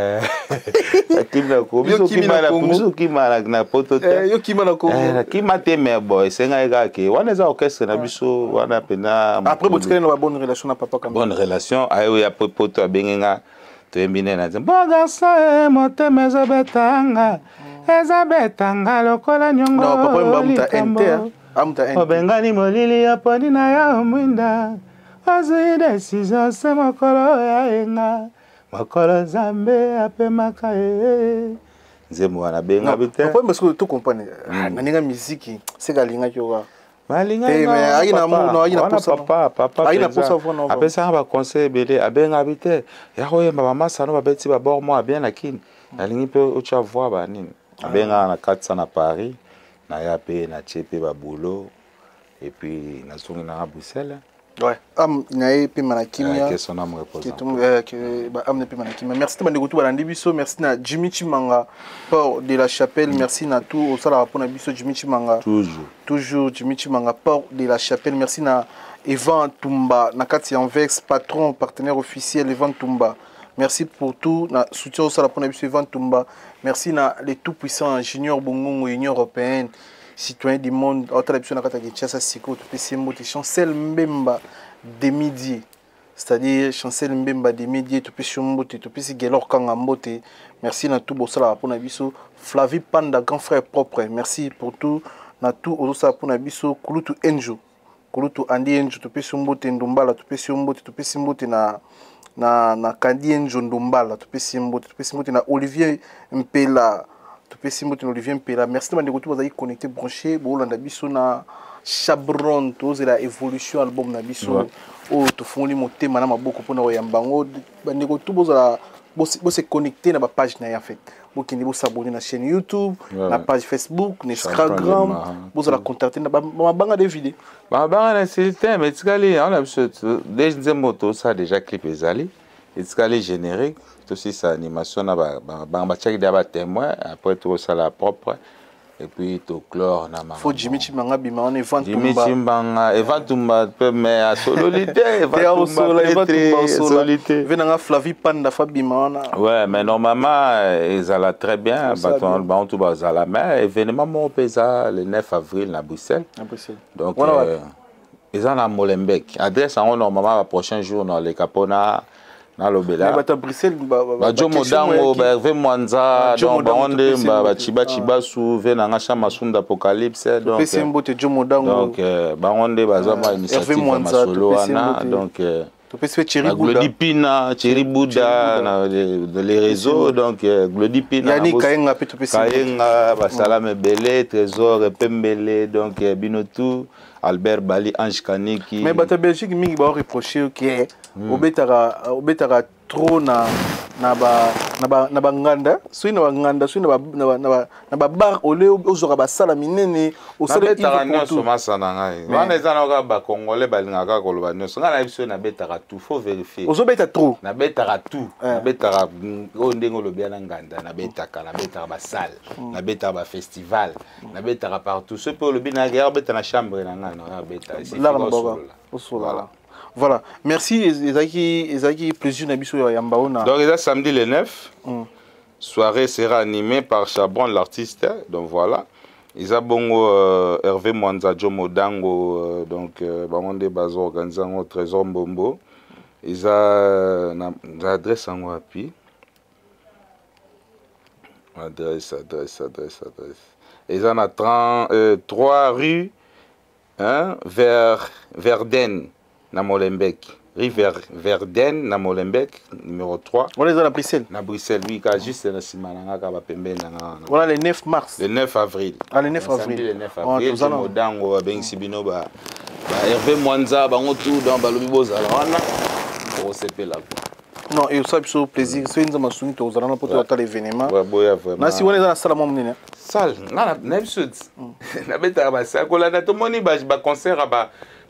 okimi na Congo okimi na poto te okimi na Congo kima te mais boy senga ekake wana za orchestre na biso wana pena après botikana na bonne relation na papa quand même bonne relation ayo ya poto abenga to embine na bon garçon motema ezabetanga lokola nyongo non papa mbamuta ente amuta ente obengani molili ya poni na ya mwinda azui décision c'est mokolo ya enga mokolo Nzambe apemaka nzembo wana benga bite papa parce que tu comprends na ninga musique c'est galinga kyoka malinga mais aina no aina posa papa aina posa vona apesa ba conseil belé abenga bite ya koyemba mama sano ba beti ba bord moi bien lakini alingi pe ocha voir ba nini abenga na 400 na Paris na ya pe na chepe ba boulot et puis na songi na Bruxelles Ouais. Am nae pe manakimia. Que son âme repose. Am pe manakimia. Merci de bandeko tout balandi biso, merci na Jimmy Chimanga port de la Chapelle, merci na tout au sala rapona biso Jimmy Chimanga. Toujours Jimmy Chimanga port de la Chapelle, merci na Evan Tumba na kati Anvex patron partenaire officiel Evan Tumba. Merci pour tout na soutien au sala rapona biso Evan Tumba. Merci na les tout puissants ingénieurs Bongo Union européenne. Citoyens du monde, Chancel Mbemba des Midi, c'est-à-dire Chancel Mbemba des Midi, tu peux Shumbote, tu peux Gelor Kangambote. Merci na tout Bossala pour Nabiso, Flavie Panda, grand frère propre, merci pour tout, na tout Osa pour Nabiso, Kulutu Enjo, Kulutu Andi Enjo, tu peux Shumbote Ndombala, tu peux Shumbote, tu peux Simbote na Kandi Enjo Ndombala, tu peux Simbote na Olivier Mpela. Olivier Mpela. Merci de vous avez connecté, branché. Bolanda biso na Chabron, tous la évolution album na biso. Oh, tu font les mots thème na maboko pour na oyambango. Bandeko tout bozala se connecter na ba page na en fait. Vous qui vous s'abonner na chaîne YouTube, na page Facebook, na Instagram. Bozala contacter na banga de vidéos. Ba banga na c'est mais tikali on a déjà moto ça déjà clip ezali. Tikali générique. Aussi sa animation na ba check d'aba témoin après tout ça la propre et puis to clore na ma faut Jimmy Chimanga bima on Evan Tumba Jimmy Chimanga Evan Tumba peut mais à sololité Evan Tumba sololité venanga Flavie Panda fabima ouais mais normalement ils allaient très bien on tout bazala mais événement mon pesa le 9 avril à Bruxelles donc ils en a Molenbeek adresse en normalement le prochain jour dans les Capona Nalobela. Mais Bruxelles, Jomo Dango, Hervé Mwanza, donc Baronde, Chiba Sou, Venanga Masunda Apocalypse, donc Baronde Bazama initiative Masolo Ana, donc Glodipina, Thierry Bouddha, les réseaux, donc Glodipina, Kayenga, Basalame Belé, Trésor, Pembele, donc Binotou, Albert Bali, Ange Kaniki. Mais Bata Belgique, mingi ba reprocher que obetara trop na nganda, soit na nganda, soit na bar ole ozora basala minene osala nyonso masana ngai. Wana ezana ka ba congolais balingaka koloba nyonso. Ngana biso na betaka tout, faut vérifier. Ozobeta trop. Na betaka tout. Na betaka o ndengo lobia na nganda, na betaka ba salle, na betaka ba festival, na betaka partout. Ce pour le bina guerre beta na chambre na ngana, na beta. Voilà. Voilà, merci Ezaki plaisir Nabiso Yambaona. Donc c'est samedi le 9. Soirée sera animée par Chabron l'artiste. Donc voilà. Isa bongo Hervé Mwanza Jomo Dango donc Bamonde Bazo organisant au Trésor Mbombo. Isa adresse en wapi. Adresse. Isa na 3 rue vers Verden. Na Molenbeek, rue Verden, na Molenbeek, numéro 3. On est à Bruxelles. Na Bruxelles, oui, juste na Simananga, Kabapembe. Voilà le 9 mars. Le 9 avril. Ah, le 9 avril. Le 9 avril, Jomo Dango, Ben Sibino, Hervé Mwanza, Bangotou, dans Balobibo, Zalana, pour CP là. Non, et ça, c'est un plaisir. C'est une zamasouni, tu as pour tout l'événement. Oui, vraiment. Si on est dans la salle, on est salle, on a une chose. On a une salle, on a un concert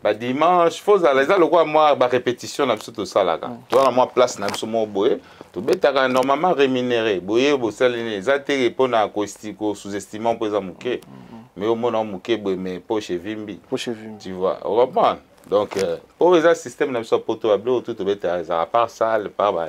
bah dimanche faut aller ça le quoi moi ba répétition na tout ça là toi moi place na somo boye to betaka normalement rémunéré boye bo salini zaté pour na acoustique sous-estimant pour ça muké mais au moins muké boye mais poche vimbi tu vois on reprend donc pour les système na so poto ablo tout betaka à part ça par ba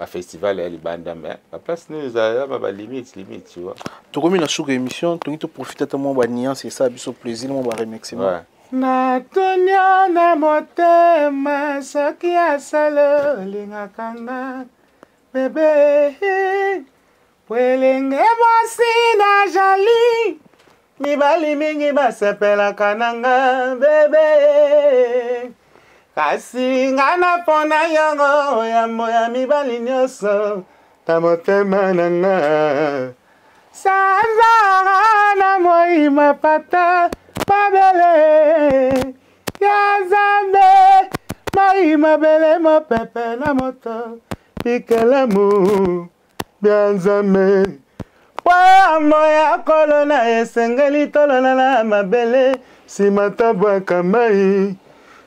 festival et les bandes mais la place nous a ba limite tu vois to comme une sous émission to profiter de mon banian c'est ça biso plaisir mon ba remerciement. Natonia na motema soki asala olingaka nga bebe pwelenge mwasi na jali mibali mingi basepelaka na nga bebe kasi nga napona yango yambo ya mibali nyonso na motema na nga sanzara na moima pata Mabele, Yazambe, Maïma bele mo pepe na moto, Pikelamu, Bianzame, Moya kolona esengeli tolona na mabele, Simatabwa kamai,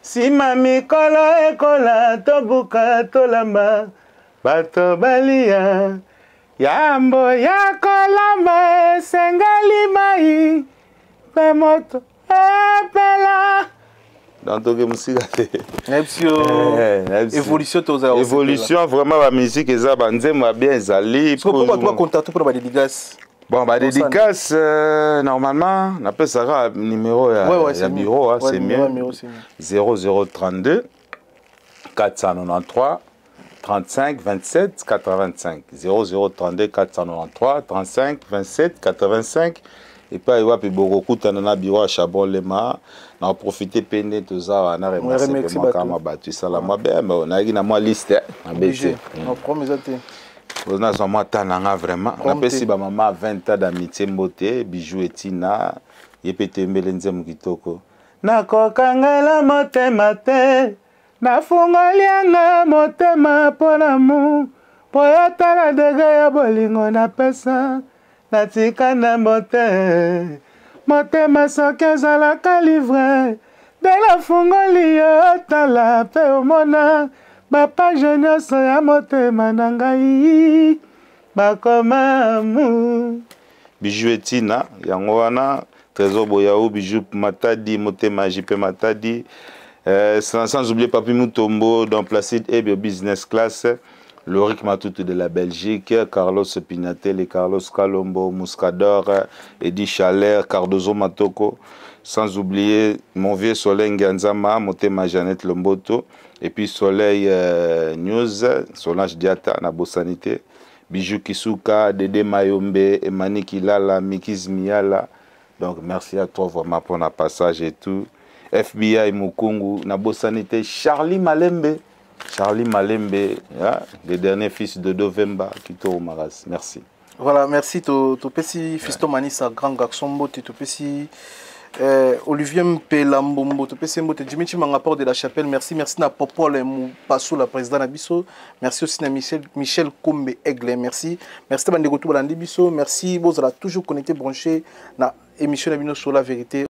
sima mikolo ekola tobuka tolamba bato balia yambo ya kolamba esengali mai pe moto epela donc toke musika te évolution vraiment ba musique eza banzembo bien ezali pourquoi tu vas contacter pour ba dédicace. Bon, bah, dédicace, normalement, on appelle ça numéro de bureau, c'est mieux. 0032 493 35 27 85. 0032 493 35 27 85. Et puis, il y a beaucoup de bureau à Chabon-Lema. On a profité de tout ça. On a remercié pour battu ça. On a une liste. On a vraiment. On a passé maman 20 ans d'amitié mbote, bijou etina, yepete mbelenze mukitoko. Na kokangala motema te, na fungolianga motema polamu, poyata la dege ya bolingo na pesa, na tika na mote, motema soki ezalaka livre, de la fungoli yo tala pe omona. Bapage nyonso ya motema na ngai bakomamu bijou etina yango wana trésor boyao bijou matadi motema JP matadi sans oublier Papi Mutombo dans Placide et business class Loric Matutu de la Belgique, Carlos Pinatel et Carlos Calombo, Muscador, Eddie Chaler, Cardozo Matoko, sans oublier mon vieux Soleil Nganzama, Motema Jeannette Lomboto, et puis Soleil News, Solange Diata, Nabo Sanité, Bijou Kisuka, Dede Mayombe, Emani Kilala, Mikis Miala. Donc merci à toi vraiment pour le passage et tout. FBI Mukungu, Nabo Sanité, Charlie Malembe. Charlie Malembe, hein, le dernier fils de Dovemba, Kito Omaras. Merci. Voilà, merci. Tu peux Fisto Manissa, grand garçon, tu peux Olivier Mpelambombo, tu peux Dimitri Mangaport de la Chapelle. Merci, merci na Popol Passou, la présidente Nabiso. Merci aussi na Michel Kombe Aigle. Merci. Merci à Bandego Toubalandi Biso. Merci. Vous allez toujours connecté, branché na émission Nabino sur la vérité.